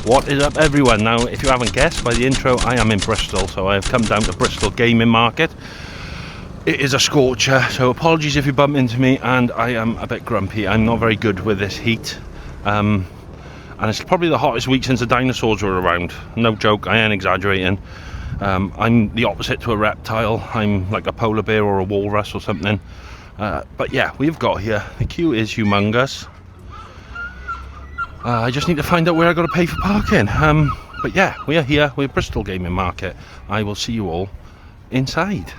What is up, everyone? Now, if you haven't guessed by the intro, I am in Bristol, so I have come down to Bristol Gaming Market. It is a scorcher, so apologies if you bump into me, and I am a bit grumpy. I'm not very good with this heat, and it's probably the hottest week since the dinosaurs were around. No joke, I ain't exaggerating. I'm the opposite to a reptile. I'm like a polar bear or a walrus or something. But yeah, we've got here. The queue is humongous. I just need to find out where I got to pay for parking. But yeah, we are here. We're Bristol Gaming Market. I will see you all inside.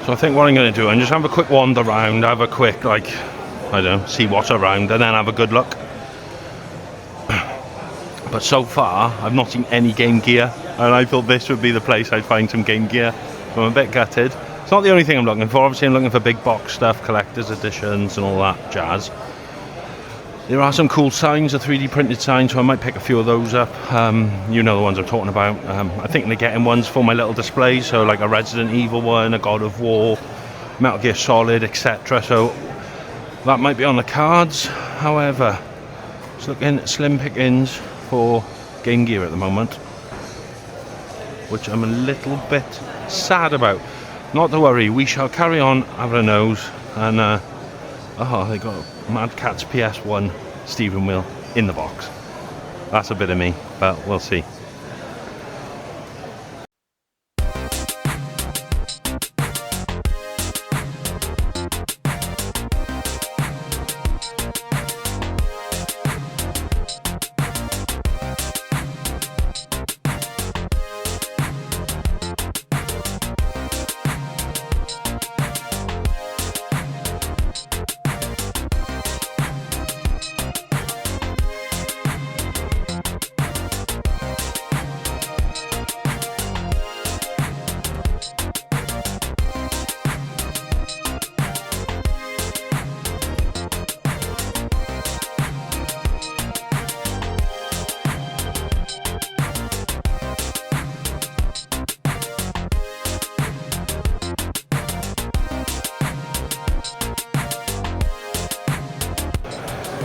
So I think what I'm going to do, I'm just have a quick wander around, have a quick, like, I don't know, see what's around, and then have a good look. But so far, I've not seen any Game Gear, and I thought this would be the place I'd find some Game Gear. So I'm a bit gutted. It's not the only thing I'm looking for. Obviously I'm looking for big box stuff, collector's editions and all that jazz. There are some cool signs, the 3D printed signs, so I might pick a few of those up. You know the ones I'm talking about. I think they're getting ones for my little displays, so like a Resident Evil one, a God of War, Metal Gear Solid, etc. So that might be on the cards. However, it's looking at slim pickings for Game Gear at the moment, which I'm a little bit sad about. Not to worry, we shall carry on having a nose. And oh, they got Mad Catz PS1 steering wheel in the box. That's a bit of me, but we'll see.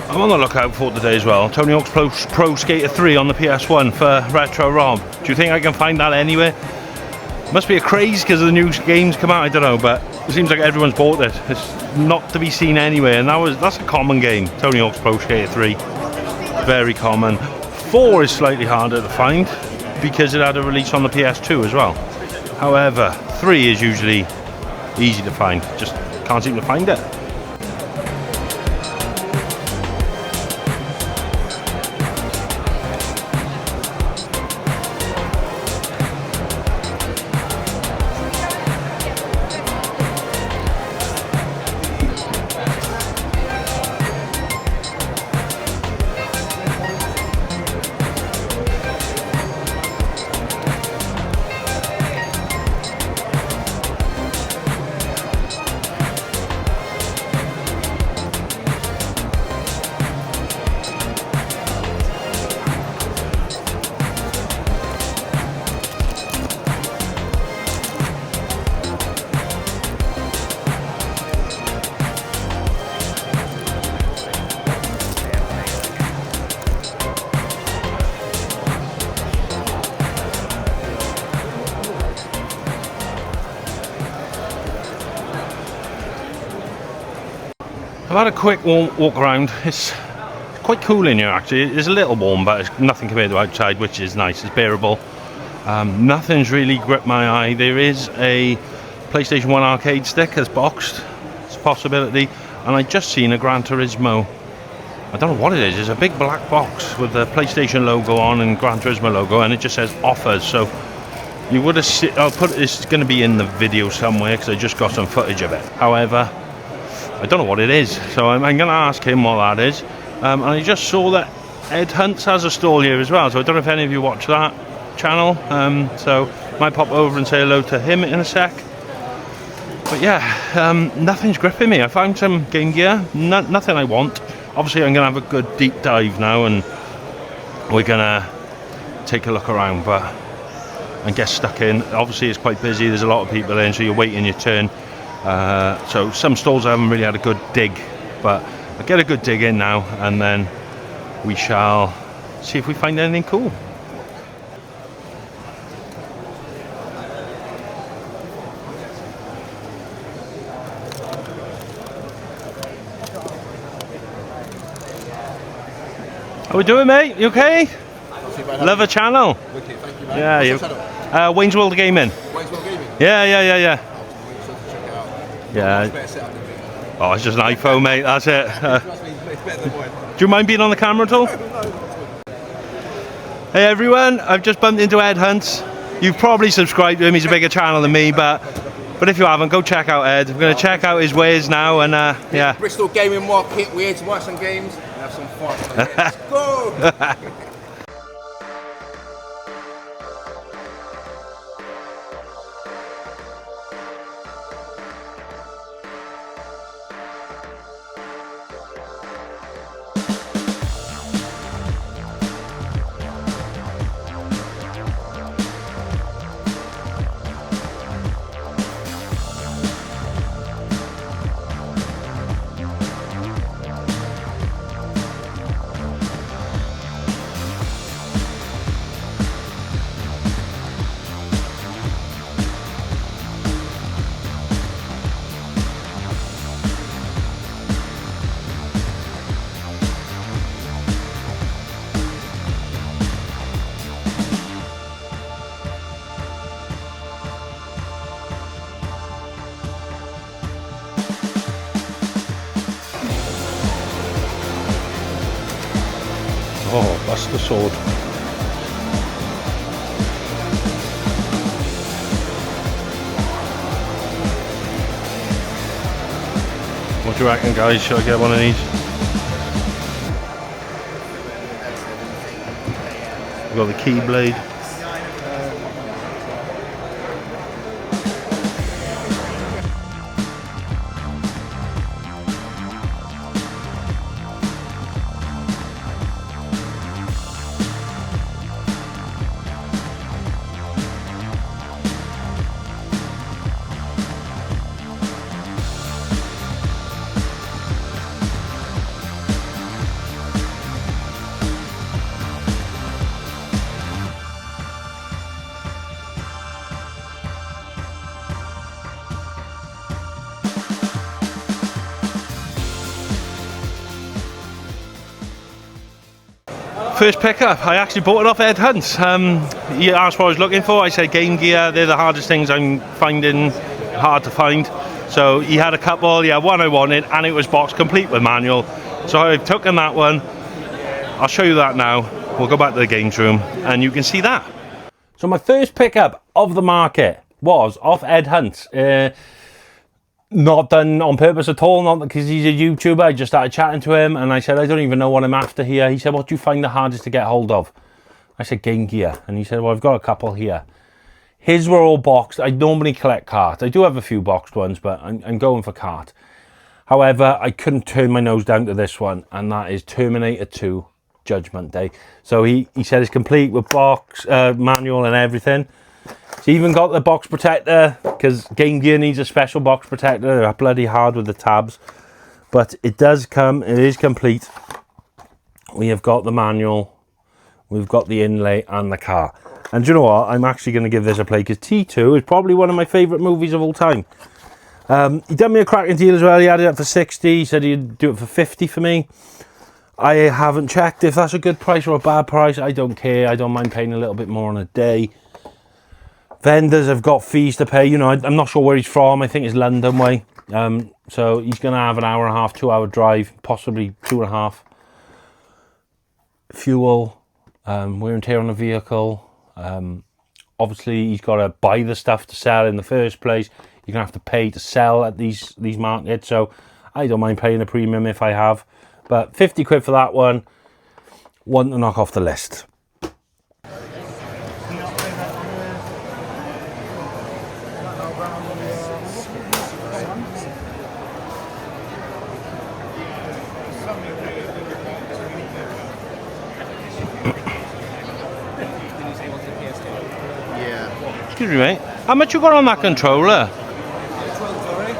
I'm on the lookout for today as well. Tony Hawk's Pro Skater 3 on the PS1 for Retro ROM. Do you think I can find that anywhere? Must be a craze because the new games come out, I don't know, but it seems like everyone's bought it. It's not to be seen anywhere, and that's a common game, Tony Hawk's Pro Skater 3. Very common. 4 is slightly harder to find because it had a release on the PS2 as well. However, 3 is usually easy to find, just can't seem to find it. I've had a quick walk around. It's quite cool in here actually. It's a little warm, but it's nothing compared to outside, which is nice. It's bearable. Nothing's really gripped my eye. There is a PlayStation 1 arcade stick that's boxed. It's a possibility. And I just seen a Gran Turismo. I don't know what it is. It's a big black box with the PlayStation logo on and Gran Turismo logo, and it just says offers. So you would have seen. It's going to be in the video somewhere because I just got some footage of it. However, I don't know what it is. So I'm going to ask him what that is. And I just saw that Ed Hunts has a stall here as well. So I don't know if any of you watch that channel. So might pop over and say hello to him in a sec. But yeah, nothing's gripping me. I found some Game Gear, nothing I want. Obviously I'm going to have a good deep dive now and we're going to take a look around, but and get stuck in. Obviously it's quite busy, there's a lot of people in, so you're waiting your turn. So some stalls I haven't really had a good dig, but I'll get a good dig in now and then we shall see if we find anything cool. How we doing, mate? You okay? Love a channel. Wicked, thank you, man. Yeah, What's you. your channel? Wayne's World of Gaming. Wayne's World Gaming? Yeah. Check it out. Yeah. It's better setup than me. Oh, it's just an iPhone, mate. That's it. Trust me, it's better than mine. Do you mind being on the camera at all? Hey everyone, I've just bumped into Ed Hunts. You've probably subscribed to him. He's a bigger channel than me, but if you haven't, go check out Ed. We're going to check out his wares now, and yeah. Bristol Gaming Market. We're here to watch some games and have some fun. Let's go. Oh, that's the sword. What do you reckon, guys? Should I get one of these? We've got the Keyblade. First pickup, I actually bought it off Ed Hunts. He asked what I was looking for. I said Game Gear, they're the hardest things I'm finding hard to find. So he had a couple, yeah, one I wanted, and it was box complete with manual. So I've taken that one. I'll show you that now. We'll go back to the games room and you can see that. So my first pickup of the market was off Ed Hunts. Not done on purpose at all, not because he's a YouTuber. I just started chatting to him and I said, I don't even know what I'm after here. He said, what do you find the hardest to get hold of? I said, Game Gear. And he said, well, I've got a couple here. His were all boxed. I normally collect cards. I do have a few boxed ones, but I'm going for card. However, I couldn't turn my nose down to this one, and that is Terminator 2 Judgment Day. So he said it's complete with box, manual and everything. It's even got the box protector, because Game Gear needs a special box protector. They're bloody hard with the tabs. But it does come, it is complete. We have got the manual, we've got the inlay and the car. And do you know what? I'm actually going to give this a play, because T2 is probably one of my favourite movies of all time. He done me a cracking deal as well. He had it up for 60. He said he'd do it for 50 for me. I haven't checked if that's a good price or a bad price. I don't care. I don't mind paying a little bit more on a day. Vendors have got fees to pay. You know, I'm not sure where he's from. I think it's London way. So he's going to have an hour and a half, 2 hour drive, possibly 2.5. Fuel, wear and tear on the vehicle. Obviously, he's got to buy the stuff to sell in the first place. You're going to have to pay to sell at these markets. So I don't mind paying a premium if I have. But 50 quid for that one to knock off the list. Excuse me, mate. How much you got on that controller?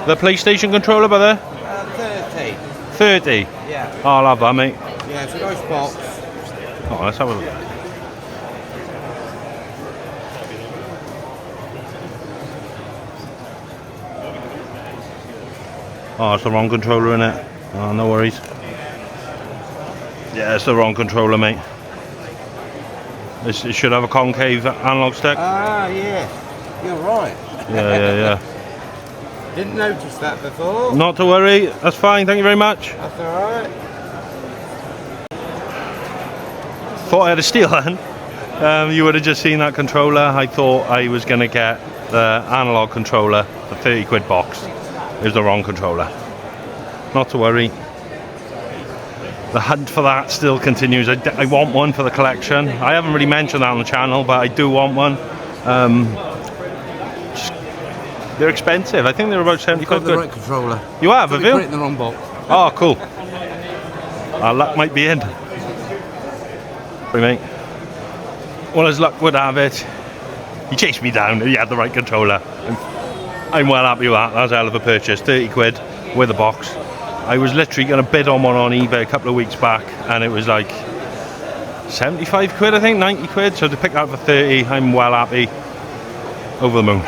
The PlayStation controller by there? 30. 30? Yeah. Oh, I'll have that, mate. Yeah, it's a nice box. Oh, let's have a look. Oh, it's the wrong controller in it. Oh, no worries. Yeah, it's the wrong controller, mate. It should have a concave analog stick. Ah, yeah. You're right. Yeah. Didn't notice that before. Not to worry. That's fine. Thank you very much. That's alright. Thought I had a steal then. You would have just seen that controller. I thought I was going to get the analog controller, the 30 quid box. It was the wrong controller. Not to worry. The hunt for that still continues. I want one for the collection. I haven't really mentioned that on the channel, but I do want one. They're expensive. I think they're about 70 quid. You've got the right controller. You have you? Put it in the wrong box. Oh, cool. Our luck might be in. Sorry, mate. Well, as luck would have it, he chased me down. He had the right controller. I'm well happy with that. That was a hell of a purchase. 30 quid with a box. I was literally going to bid on one on eBay a couple of weeks back, and it was like 75 quid, I think, 90 quid. So to pick that up for 30, I'm well happy. Over the moon.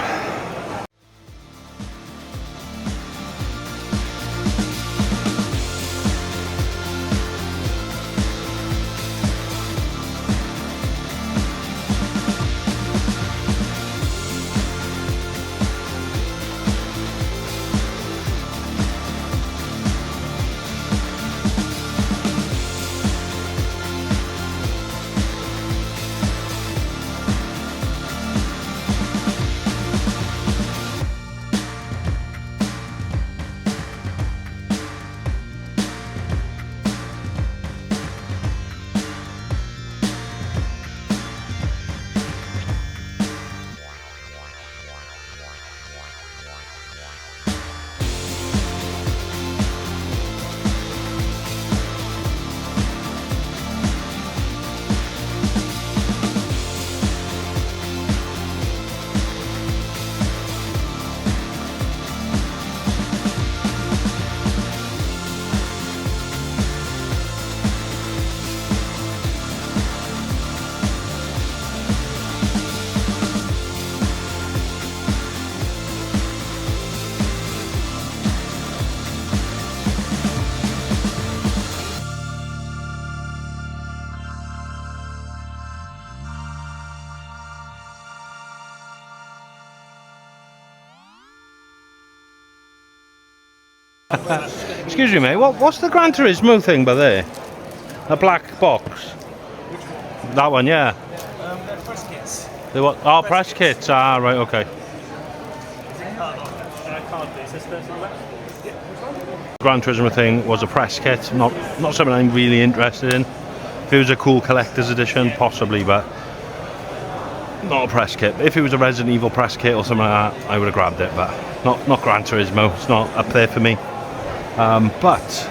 Excuse me, mate. What's the Gran Turismo thing by there? A black box. That one, yeah. They're press kits. They what? Oh, press kits. Ah, right, okay. Gran Turismo thing was a press kit. Not something I'm really interested in. If it was a cool collector's edition, possibly, but not a press kit. If it was a Resident Evil press kit or something like that, I would have grabbed it, but not Gran Turismo. It's not up there for me. But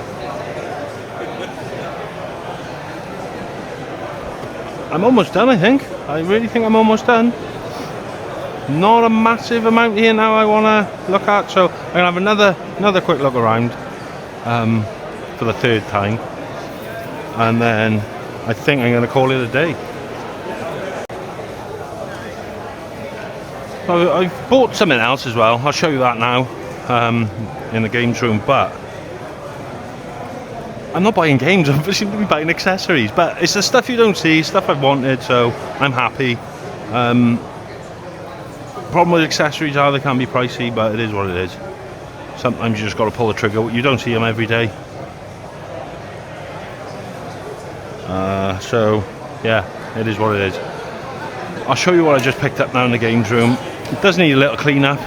I'm almost done, I think. I really think I'm almost done. Not a massive amount here now I want to look at, so I'm going to have another quick look around for the third time. And then I think I'm going to call it a day. I've bought something else as well. I'll show you that now. in the games room, but I'm not buying games, I'm just buying accessories. But it's the stuff you don't see, stuff I've wanted, so I'm happy. Problem with accessories are they can be pricey, but it is what it is. Sometimes you just got to pull the trigger. You don't see them every day. So yeah, it is what it is. I'll show you what I just picked up now in the games room. It does need a little clean up,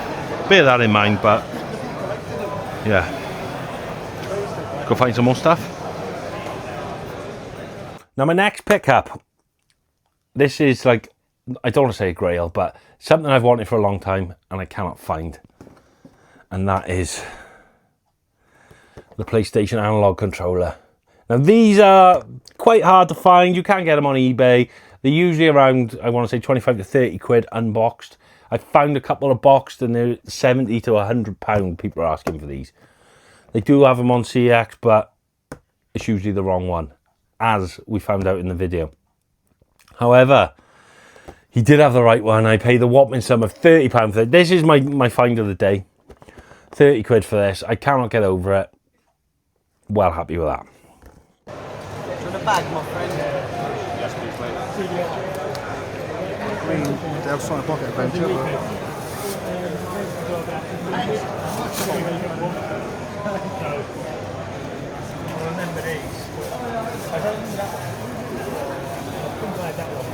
bear that in mind, but yeah, go find some more stuff. Now my next pickup, this is like, I don't want to say a grail, but something I've wanted for a long time and I cannot find, and that is the PlayStation analog controller. Now these are quite hard to find. You can't get them on eBay. They're usually around, I want to say 25 to 30 quid unboxed. I found a couple of boxed and they're 70 to 100 pound. People are asking for these. They do have them on CX, but it's usually the wrong one, as we found out in the video. However, he did have the right one. I paid the whopping sum of £30 for it. This is my find of the day. 30 quid for this. I cannot get over it. Well happy with that. In the bag, my friend. Yes, please, mate. Green, they'll sign a pocket adventure. I remember these. I don't think that one. I think I had that one.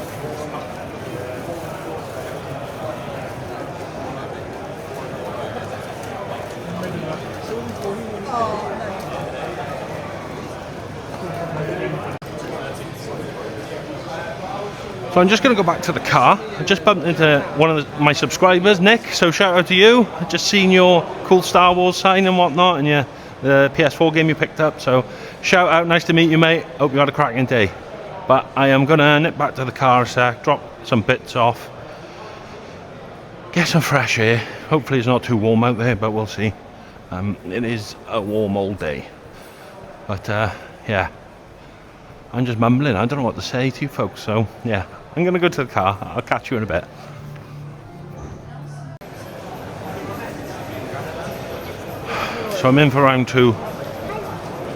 So I'm just going to go back to the car. I just bumped into one of my subscribers, Nick, so shout out to you. I just seen your cool Star Wars sign and whatnot, and yeah, the PS4 game you picked up, so shout out, nice to meet you, mate. Hope you had a cracking day. But I am going to nip back to the car a sec, drop some bits off, get some fresh air. Hopefully it's not too warm out there, but we'll see. It is a warm old day. But yeah, I'm just mumbling. I don't know what to say to you folks, so yeah, I'm going to go to the car. I'll catch you in a bit. So I'm in for round 2.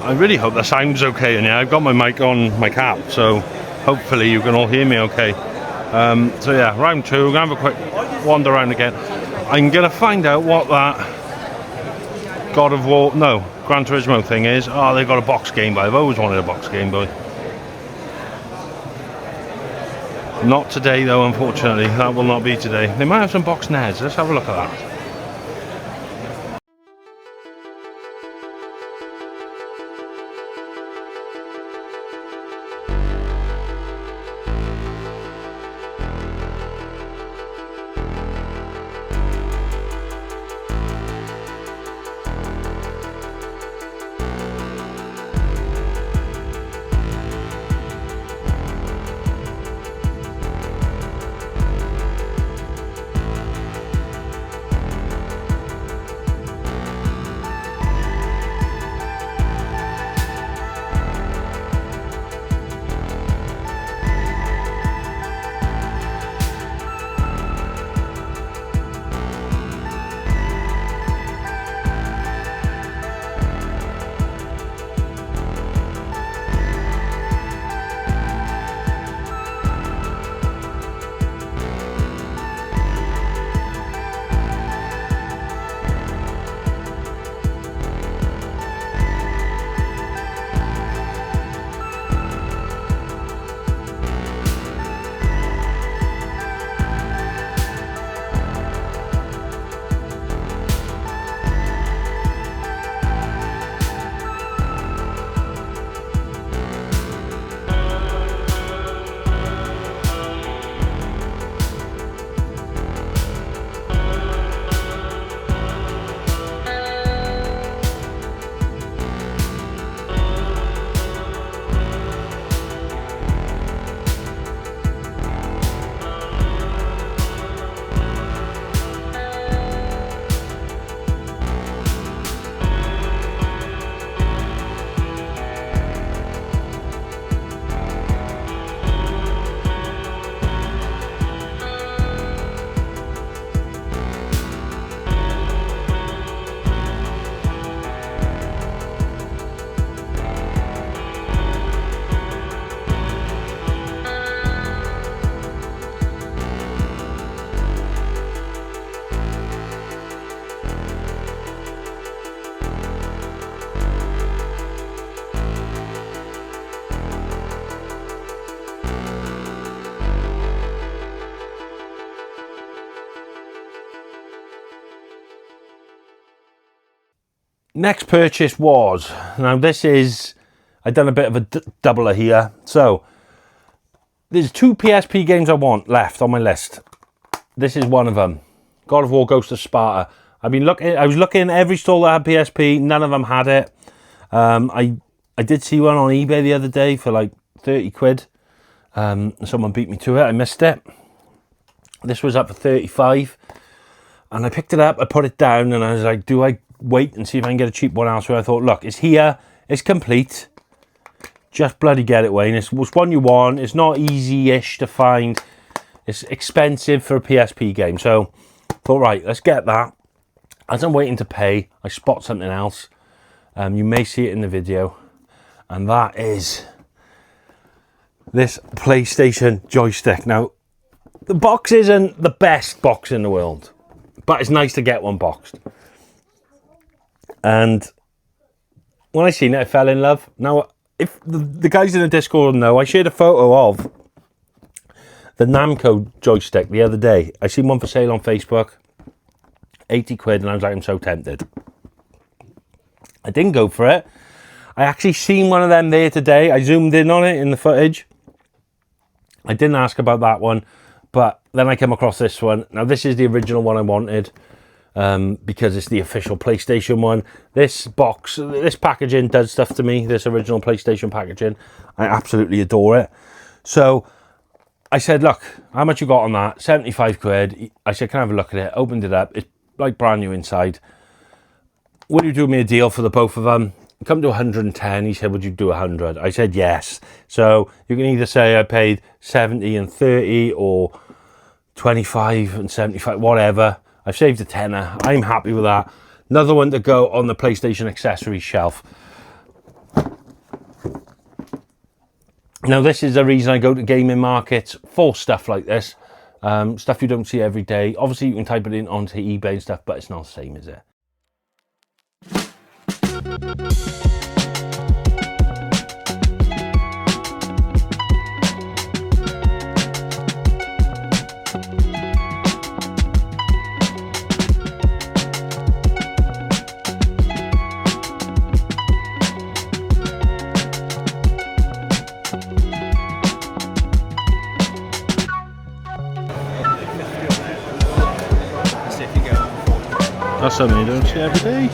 I really hope the sound's okay in here. I've got my mic on my cap, so hopefully you can all hear me okay. So yeah, round 2, we're going to have a quick wander around again. I'm going to find out what that God of War, no, Gran Turismo thing is. Oh, they've got a box Game Boy. I've always wanted a box Game Boy. Not today though, unfortunately. That will not be today. They might have some box NES. Let's have a look at that. next purchase was, now this is, I've done a bit of a doubler here. So there's 2 PSP games I want left on my list. This is one of them. God of War Ghost of Sparta. I was looking at every store that had PSP, none of them had it. I did see one on eBay the other day for like 30 quid. Someone beat me to it, I missed it. This was up for 35. And I picked it up, I put it down, and I was like, do I wait and see if I can get a cheap one elsewhere? I thought, look, it's here, it's complete. Just bloody get it, Wayne. It's one you want. It's not easy-ish to find. It's expensive for a PSP game. So I thought, right, let's get that. As I'm waiting to pay, I spot something else. You may see it in the video. And that is this PlayStation joystick. Now, the box isn't the best box in the world, but it's nice to get one boxed. And when I seen it, I fell in love. Now, if the guys in the Discord know, I shared a photo of the Namco joystick the other day. I seen one for sale on Facebook, 80 quid, and I was like, I'm so tempted. I didn't go for it. I actually seen one of them there today. I zoomed in on it in the footage. I didn't ask about that one, but then I came across this one. Now, this is the original one I wanted. Because it's the official PlayStation one. This box, this packaging does stuff to me, this original PlayStation packaging. I absolutely adore it. So I said, look, how much you got on that? 75 quid. I said, can I have a look at it? Opened it up. It's like brand new inside. Would you do me a deal for the both of them? Come to 110. He said, would you do 100? I said, yes. So you can either say I paid 70 and 30 or 25 and 75, whatever. I've saved a tenner. I'm happy with that. Another one to go on the PlayStation accessories shelf. Now, this is the reason I go to gaming markets for stuff like this. Stuff you don't see every day. Obviously, you can type it in onto eBay and stuff, but it's not the same, is it? That's something you don't see every day.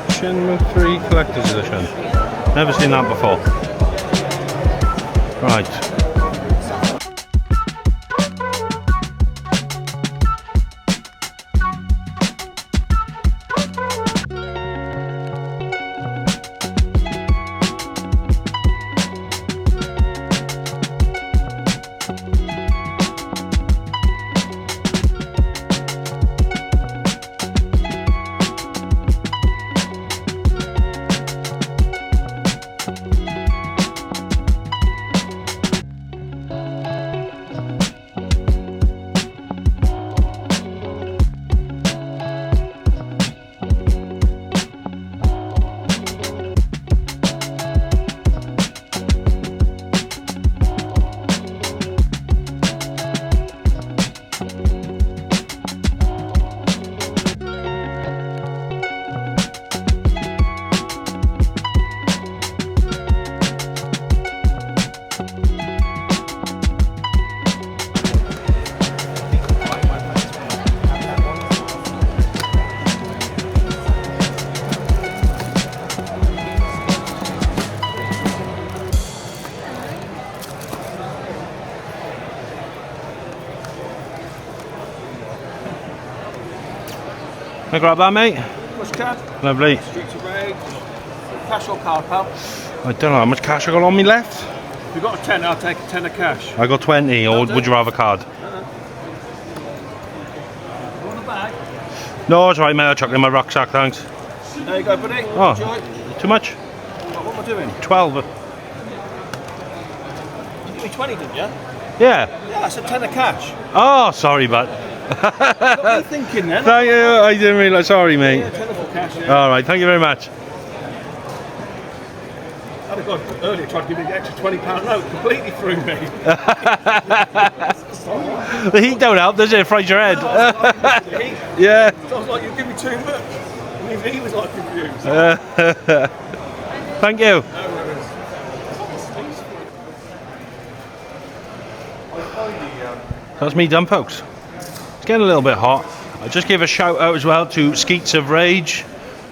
Shenmue 3 Collector's Edition. Never seen that before. Right. Can I grab that, mate? Push card. Lovely. Streets of Rage. Cash or card, pal? I don't know how much cash I got on me left. If you've got a tenner, I'll take a tenner cash. I got 20, or would you rather a card? You want a bag? No, it's right, mate. I'll chuck it in my rucksack, thanks. There you go, buddy. Oh, Enjoy. too much? What am I doing? 12. You give me 20, didn't you? Yeah. Yeah, I said tenner cash. Oh, sorry, bud. What were you thinking then? Thank you. I didn't realise. Sorry, mate. Yeah, tenner for cash, yeah. All right. Thank you very much. I'd have gone earlier, tried to give me the extra £20 note, completely threw me. The heat don't help, does it? It fries your head. The heat. Yeah. Sounds like you give me too much. He was like confused. Thank you. That's me done, folks. It's getting a little bit hot. I just give a shout out as well to Skeets of Rage.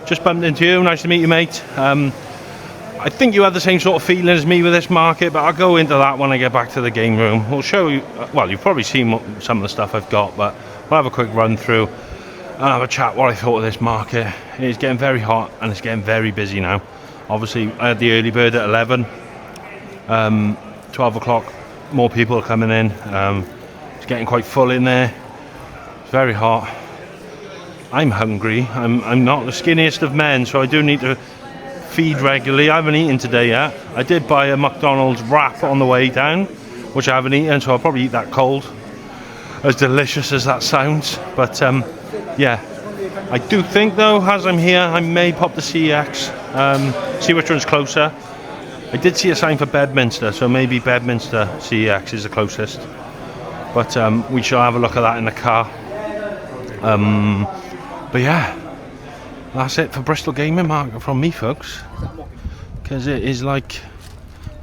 Just bumped into you. Nice to meet you, mate. I think you had the same sort of feeling as me with this market, but I'll go into that when I get back to the game room. We'll show you, well, you've probably seen some of the stuff I've got, but we'll have a quick run through and have a chat what I thought of this market. It's getting very hot and it's getting very busy now. Obviously, I had the early bird at 11. 12 o'clock, more people are coming in. It's getting quite full in there. It's very hot. I'm hungry. I'm not the skinniest of men, so I do need to feed regularly. I haven't eaten today yet. I did buy a McDonald's wrap on the way down, which I haven't eaten, so I'll probably eat that cold. As delicious as that sounds, but yeah. I do think though, as I'm here, I may pop the CEX, see which one's closer. I did see a sign for Bedminster, so maybe Bedminster CEX is the closest. But we shall have a look at that in the car. But yeah, that's it for Bristol Gaming Market from me, folks. Because it is like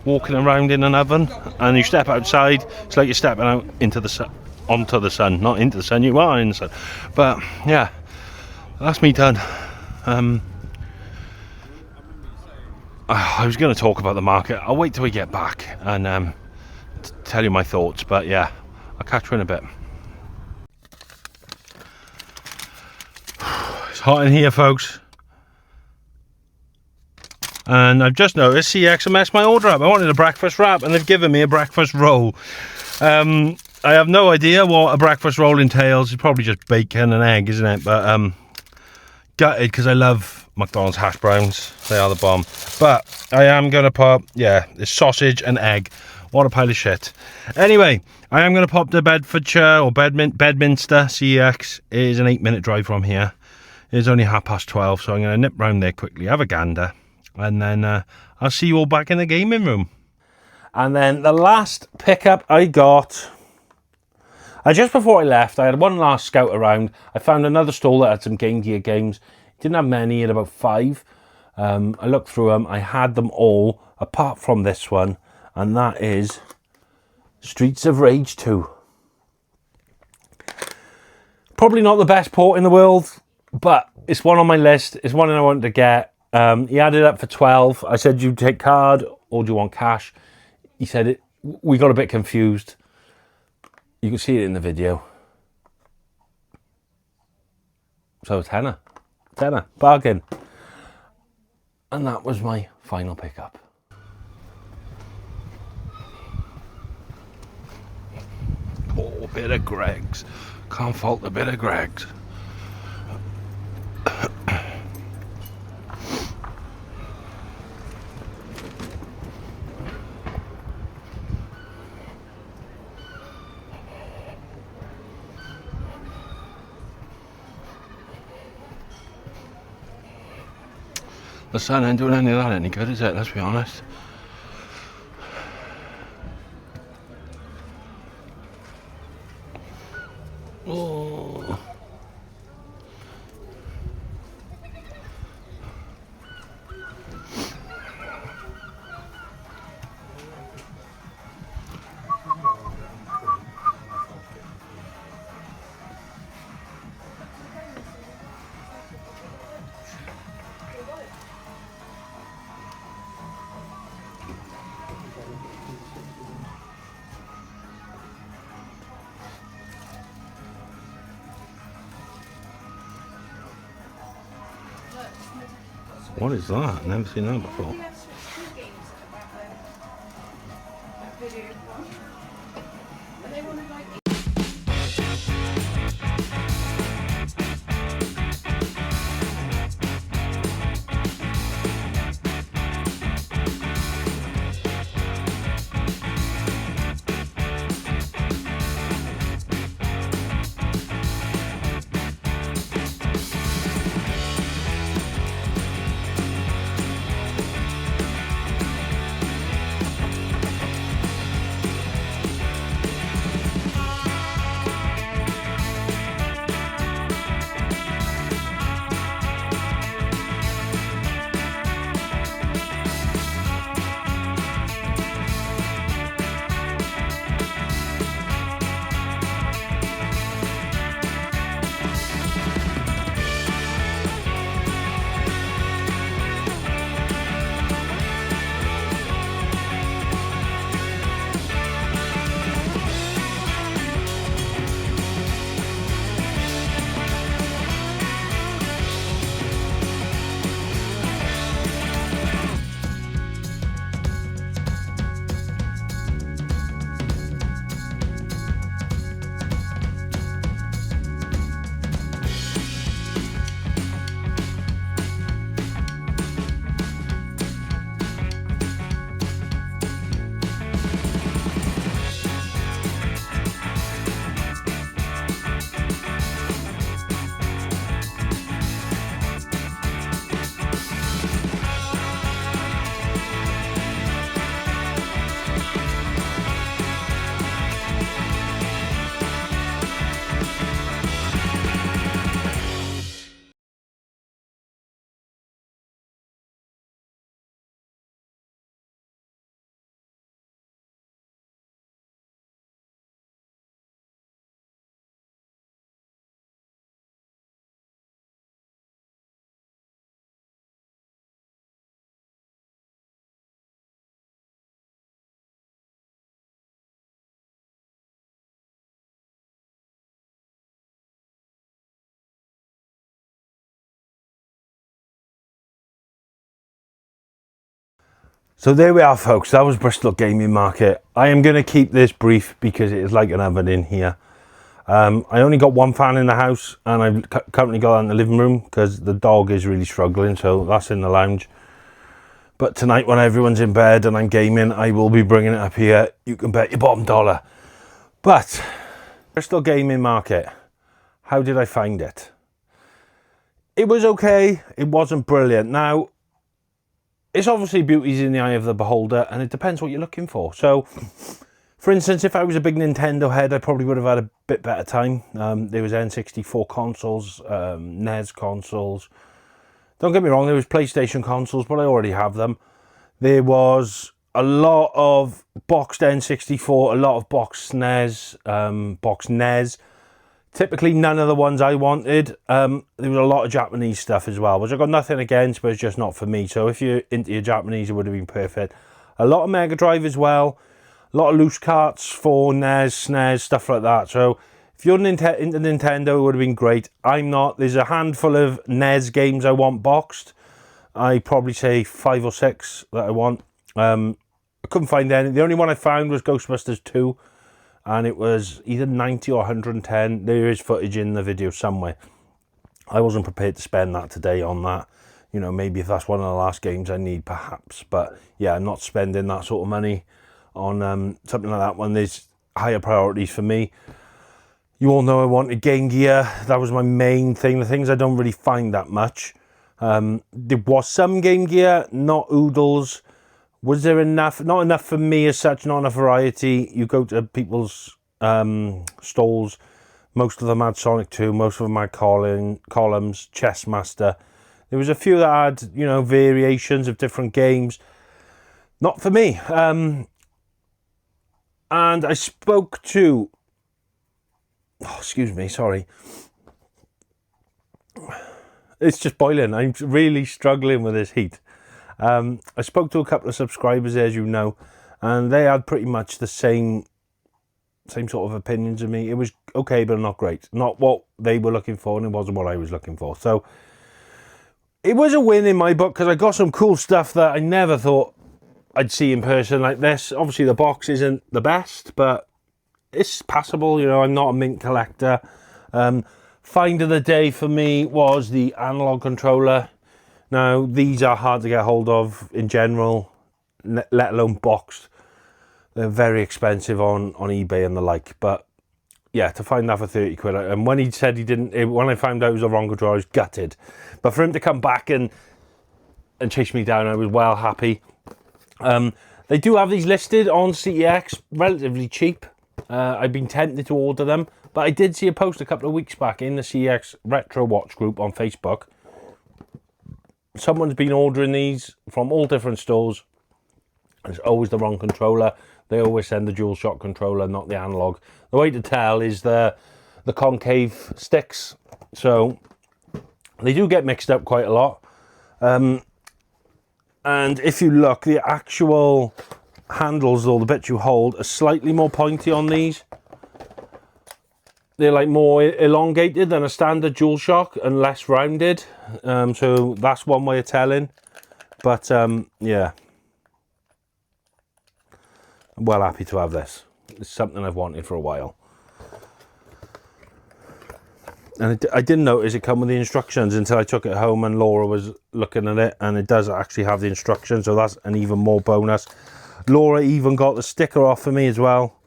walking around in an oven, and you step outside, it's like you're stepping out into the sun, onto the sun, not into the sun, you are in the sun. But yeah, that's me done. I was going to talk about the market. I'll wait till we get back and tell you my thoughts, but yeah, I'll catch you in a bit. It's hot in here, folks, and I've just noticed CX messed my order up. I wanted a breakfast wrap and they've given me a breakfast roll. I have no idea what a breakfast roll entails. It's probably just bacon and egg, isn't it? But gutted because I love McDonald's hash browns. They are the bomb. But I am going to pop, yeah, it's sausage and egg. What a pile of shit. Anyway, I am going to pop to Bedfordshire or Bedminster CEX. It is an 8-minute drive from here. It's only 12:30, so I'm going to nip round there quickly, have a gander, and then I'll see you all back in the gaming room. And then the last pickup I got, just before I left, I had one last scout around. I found another stall that had some Game Gear games. Didn't have many, had about 5. I looked through them, I had them all, apart from this one, and that is Streets of Rage 2. Probably not the best port in the world, but it's one on my list. It's one I wanted to get. He added up for 12. I said, do you take card or do you want cash? He said it. We got a bit confused. You can see it in the video. So tenner, bargain. And that was my final pickup. Oh, bit of Greg's. Can't fault the bit of Greg's. The sun ain't doing any of that any good, is it? Let's be honest. Oh. What is that? Never seen that before. So there we are, folks. That was Bristol Gaming Market. I am going to keep this brief because it is like an oven in here. I only got one fan in the house, and I've currently got that in the living room because the dog is really struggling, so that's in the lounge. But tonight, when everyone's in bed and I'm gaming, I will be bringing it up here. You can bet your bottom dollar. But Bristol Gaming Market, how did I find it? It was okay. It wasn't brilliant. Now, it's obviously beauty's in the eye of the beholder, and it depends what you're looking for. So, for instance, if I was a big Nintendo head, I probably would have had a bit better time. There was N64 consoles, NES consoles. Don't get me wrong, there was PlayStation consoles, but I already have them. There was a lot of boxed N64, a lot of boxed SNES, boxed NES. Typically none of the ones I wanted. There was a lot of Japanese stuff as well, which I got nothing against, but it's just not for me. So if you're into your Japanese, it would have been perfect. A lot of Mega Drive as well. A lot of loose carts for NES, SNES, stuff like that. So if you're into Nintendo, it would have been great. I'm not. There's a handful of NES games I want boxed. I probably say 5 or 6 that I want. I couldn't find any. The only one I found was Ghostbusters 2. And it was either 90 or 110. There is footage in the video somewhere. I wasn't prepared to spend that today on that. You know, maybe if that's one of the last games I need, perhaps. But yeah, I'm not spending that sort of money on something like that when there's higher priorities for me. You all know I wanted Game Gear. That was my main thing. The things I don't really find that much. There was some Game Gear, not oodles. Was there enough? Not enough for me as such, not enough variety. You go to people's stalls, most of them had Sonic 2, most of them had Columns, Chess Master. There was a few that had, you know, variations of different games. Not for me. And I spoke to... Oh, excuse me, sorry. It's just boiling. I'm really struggling with this heat. I spoke to a couple of subscribers, as you know, and they had pretty much the same sort of opinions of me. It was okay, but not great. Not what they were looking for, and it wasn't what I was looking for. So it was a win in my book because I got some cool stuff that I never thought I'd see in person like this. Obviously, the box isn't the best, but it's passable. You know, I'm not a mint collector. Find of the day for me was the analog controller. Now, these are hard to get hold of in general, let alone boxed. They're very expensive on eBay and the like. But yeah, to find that for 30 quid. And when he said he didn't, when I found out it was a wrong controller, I was gutted. But for him to come back and chase me down, I was well happy. They do have these listed on CEX, relatively cheap. I've been tempted to order them. But I did see a post a couple of weeks back in the CEX Retro Watch group on Facebook. Someone's been ordering these from all different stores. It's always the wrong controller. They always send the DualShock controller, not the analog. The way to tell is the concave sticks. So they do get mixed up quite a lot. And if you look, the actual handles, or the bits you hold, are slightly more pointy on these. They're like more elongated than a standard DualShock and less rounded. So that's one way of telling. But yeah, I'm well happy to have this. It's something I've wanted for a while. And I didn't notice it come with the instructions until I took it home and Laura was looking at it, and it does actually have the instructions, so that's an even more bonus. Laura even got the sticker off for me as well.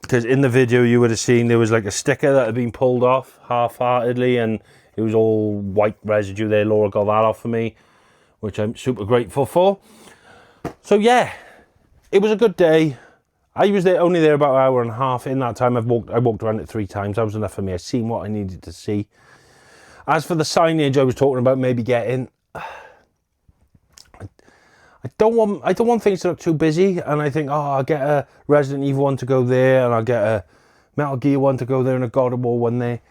Because in the video you would have seen there was like a sticker that had been pulled off half-heartedly, and it was all white residue there. Laura got that off for me, which I'm super grateful for. So yeah, it was a good day. I was only there about an hour and a half. In that time I walked around it 3 times. That was enough for me. I've seen what I needed to see. As for the signage I was talking about maybe getting, I don't want things to look too busy, and I think, oh, I'll get a Resident Evil one to go there, and I'll get a Metal Gear one to go there, and a God of War one there.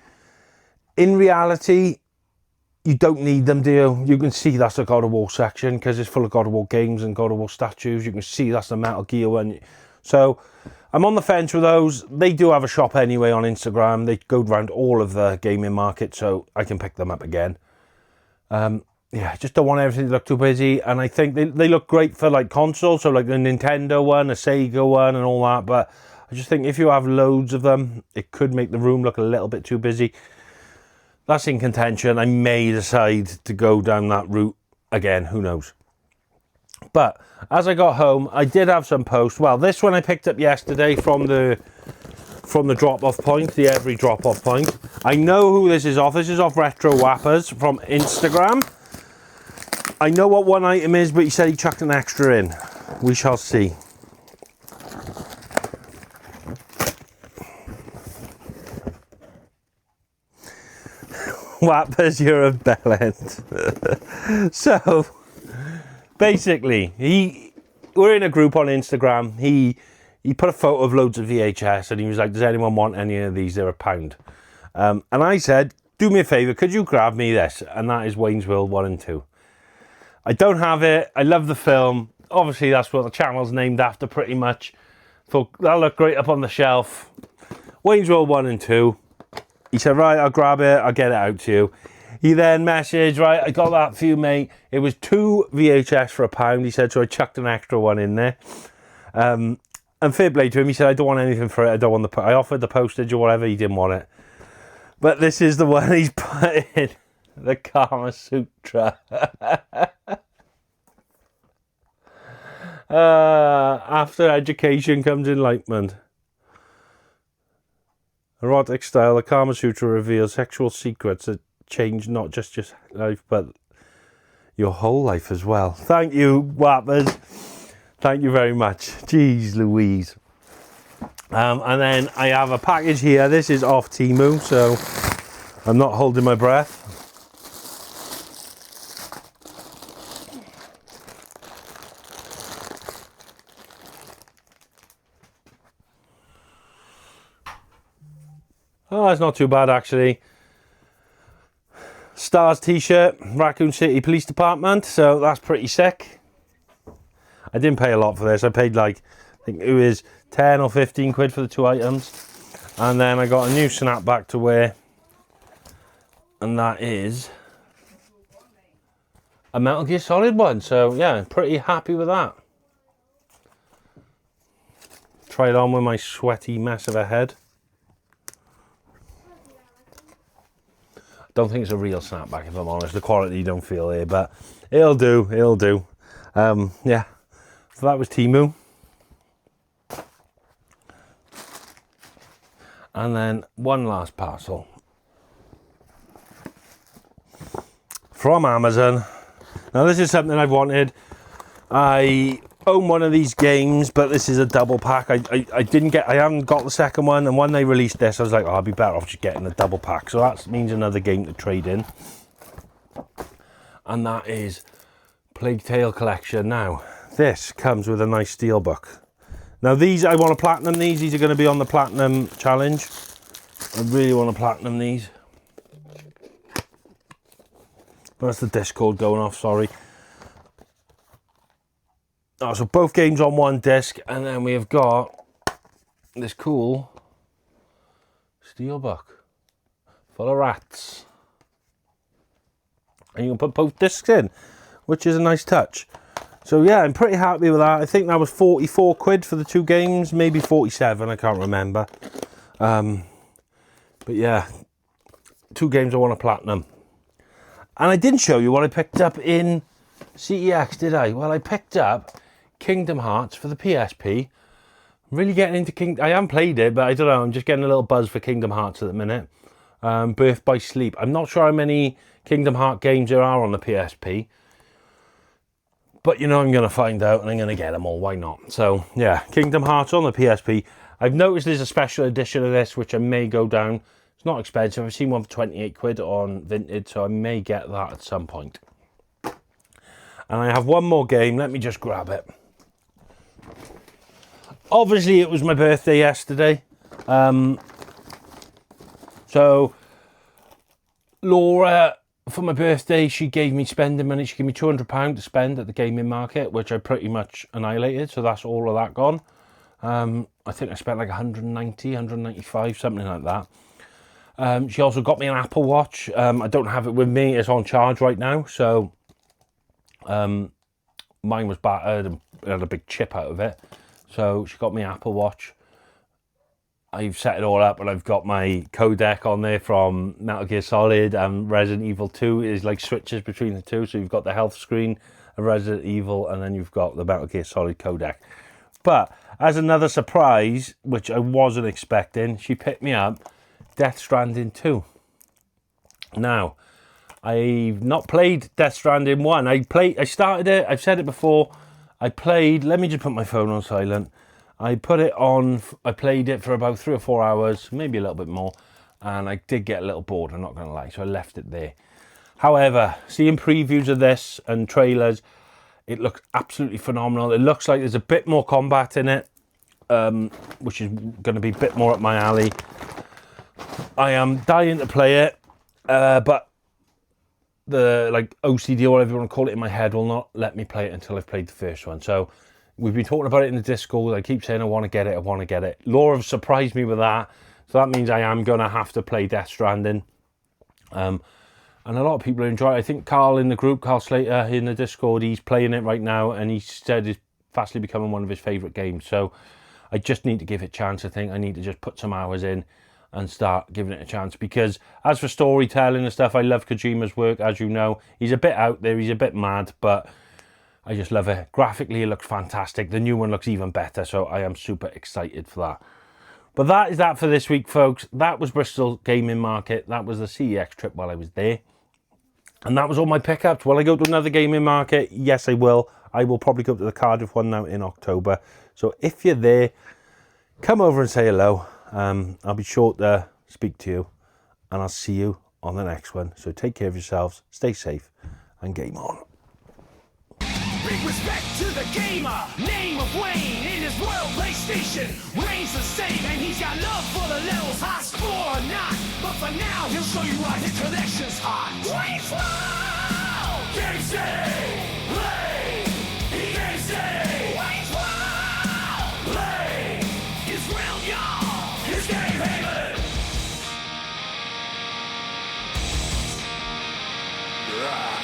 In reality, you don't need them, do you? You can see that's the God of War section because it's full of God of War games and God of War statues. You can see that's the Metal Gear one. So I'm on the fence with those. They do have a shop anyway on Instagram. They go around all of the gaming market, so I can pick them up again. yeah, I just don't want everything to look too busy. And I think they look great for like consoles, so like the Nintendo one, a Sega one and all that. But I just think if you have loads of them, it could make the room look a little bit too busy. That's in contention. I may decide to go down that route again, who knows. But as I got home, I did have some posts. Well, this one I picked up yesterday from the drop-off point, the every drop-off point. I know who this is off. This is off Retro Wappers from Instagram. I know what one item is, but he said he chucked an extra in. We shall see. Wappers, you're a bellend. So, basically, we're in a group on Instagram. He put a photo of loads of VHS and he was like, does anyone want any of these? They're £1. And I said, do me a favour, could you grab me this? And that is Wayne's World 1 and 2. I don't have it. I love the film. Obviously, that's what the channel's named after pretty much. Thought that'll look great up on the shelf. Wayne's World 1 and 2. He said, right, I'll grab it. I'll get it out to you. He then messaged, right, I got that for you, mate. It was 2 VHS for £1. He said, so I chucked an extra one in there. And fair play to him. He said, I don't want anything for it. I don't want I offered the postage or whatever. He didn't want it. But this is the one he's put in. The Kama Sutra. After education comes enlightenment. Erotic style, the Kama Sutra reveals sexual secrets that change not just your life, but your whole life as well. Thank you, Wappers. Thank you very much. Jeez Louise. And then I have a package here. This is off Temu, so I'm not holding my breath. Oh, that's not too bad actually. Stars t-shirt, Raccoon City Police Department, so that's pretty sick. I didn't pay a lot for this. I paid like, I think it was 10 or 15 quid for the 2 items. And then I got a new snapback to wear. And that is a Metal Gear Solid one. So yeah, pretty happy with that. Try it on with my sweaty mess of a head. Don't think it's a real snapback if I'm honest. The quality you don't feel here, but it'll do, it'll do. Yeah, so that was Temu. And then one last parcel from Amazon. Now this is something I've wanted. I own one of these games, but this is a double pack. I haven't got the second one, and when they released this I was like, oh, I'll be better off just getting the double pack. So that means another game to trade in, and that is Plague Tale Collection. Now this comes with a nice steel book. Now these, I want to platinum these. These are going to be on the platinum challenge. I really want to platinum these. That's the Discord going off, sorry. Oh, so both games on one disc, and then we have got this cool steelbook full of rats. And you can put both discs in, which is a nice touch. So yeah, I'm pretty happy with that. I think that was 44 quid for the 2 games, maybe 47, I can't remember. But yeah, 2 games I want to platinum. And I didn't show you what I picked up in CEX, did I? Well, I picked up Kingdom Hearts for the PSP. I'm really getting into I haven't played it, but I don't know, I'm just getting a little buzz for Kingdom Hearts at the minute. Birth by Sleep. I'm not sure how many Kingdom Hearts games there are on the PSP, but you know, I'm going to find out and I'm going to get them all, why not? So yeah, Kingdom Hearts on the PSP. I've noticed there's a special edition of this which I may go down. It's not expensive. I've seen one for 28 quid on Vinted, so I may get that at some point. And I have one more game. Let me just grab it. Obviously, it was my birthday yesterday. So, Laura, for my birthday, she gave me spending money. She gave me £200 to spend at the gaming market, which I pretty much annihilated. So that's all of that gone. I think I spent like 190, 195, something like that. She also got me an Apple Watch. I don't have it with me. It's on charge right now. So Mine was battered and had a big chip out of it. So she got me Apple Watch. I've set it all up and I've got my codec on there from Metal Gear Solid and Resident Evil 2. Is like switches between the two. So you've got the health screen of Resident Evil and then you've got the Metal Gear Solid codec. But as another surprise, which I wasn't expecting, she picked me up Death Stranding 2. Now, I've not played Death Stranding 1. I started it, I've said it before. I played, let me just put my phone on silent. I put it on, I played it for about 3 or 4 hours, maybe a little bit more, and I did get a little bored, I'm not going to lie, so I left it there. However, seeing previews of this and trailers, it looks absolutely phenomenal. It looks like there's a bit more combat in it, which is going to be a bit more up my alley. I am dying to play it, but the like OCD or whatever you want to call it in my head will not let me play it until I've played the first one. So we've been talking about it in the Discord. I keep saying I want to get it. Laura have surprised me with that. So that means I am going to have to play Death Stranding. And a lot of people are enjoying it. I think Carl in the group, Carl Slater in the Discord, he's playing it right now. And he said it's fastly becoming one of his favourite games. So I just need to give it a chance. I think I need to just put some hours in and start giving it a chance. Because as for storytelling and stuff, I love Kojima's work, as you know. He's a bit out there, he's a bit mad, but I just love it. Graphically, it looks fantastic. The new one looks even better, so I am super excited for that. But that is that for this week, folks. That was Bristol Gaming Market. That was the CEX trip while I was there. And that was all my pickups. Will I go to another gaming market? Yes, I will. I will probably go to the Cardiff one now in October. So if you're there, come over and say hello. I'll be sure to speak to you. And I'll see you on the next one. So take care of yourselves, stay safe, and game on. Big respect to the gamer, name of Wayne. In his world PlayStation reigns the same, and he's got love for the levels, high score or not. But for now, he'll show you why his collection's hot. Wayne's World! Game City! Play! Game City! Wayne's World! Play! His realm, y'all! His game haven! Right.